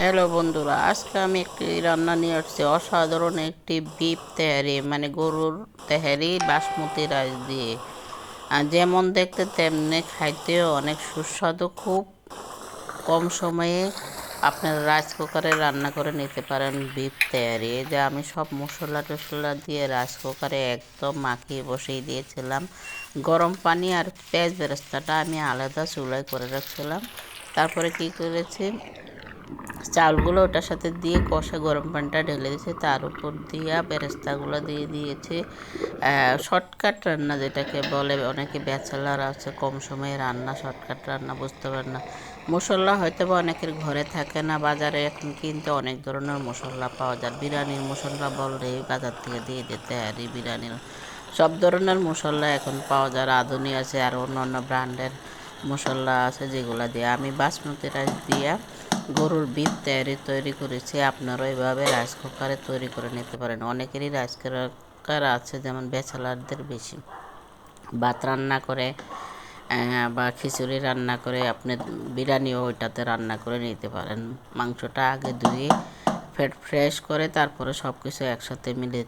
Hello বন্ধুরা, আজকে আমি একটি রান্না নিয়ে আসছি। অসাধারণ একটি বিফ তেহারি, মানে গরুর তেহারি বাসমতি রাইস দিয়ে। আর যেমন দেখতে তেমনি খাইতেও অনেক সুস্বাদু। খুব কম সময়ে আপনারা রাইস কুকারে রান্না করে নিতে পারেন বিফ তেহারি। এই যে আমি সব মশলা টশলা দিয়ে রাইস কুকারে একদম মাখিয়ে বসিয়ে দিয়েছিলাম। গরম পানি আর পেঁয়াজ বেরেস্তাটা আমি আলাদা চুলায় করে রাখছিলাম। তারপরে কি করেছি, চালগুলো ওটার সাথে দিয়ে কষে গরম পানিটা ঢেলে দিয়েছি, তার উপর দিয়া বেরেস্তাগুলো দিয়ে দিয়েছি। শর্টকাট রান্না যেটাকে বলে, অনেকে ব্যাচেলার আছে, কম সময়ে রান্না, শর্টকাট রান্না বুঝতে পারে না। মশলা হয়তো বা অনেকের ঘরে থাকে না, বাজারে এখন কিন্তু অনেক ধরনের মশলা পাওয়া যায়। বিরিয়ানির মশলা বললেই বাজার থেকে দিয়ে দিতে পারি। বিরিয়ানির সব ধরনের মশলা এখন পাওয়া যায়, রাঁধুনি আছে আর অন্য অন্য ব্র্যান্ডের মশলা আছে, যেগুলো দিয়ে আমি বাসমতি রাইস দিয়া গরুর বিফ তৈরি করেছি। আপনারাও এভাবে রাইস কুকারে তৈরি করে নিতে পারেন। অনেকেরই রাইস কুকার আছে, যেমন ব্যাচেলারদের বেশি ভাত রান্না করে বা খিচুড়ি রান্না করে, আপনি বিরিয়ানিও ওইটাতে রান্না করে নিতে পারেন। মাংসটা আগে ধুয়ে ফ্রেশ করে তারপরে সব কিছু একসাথে মিলিয়ে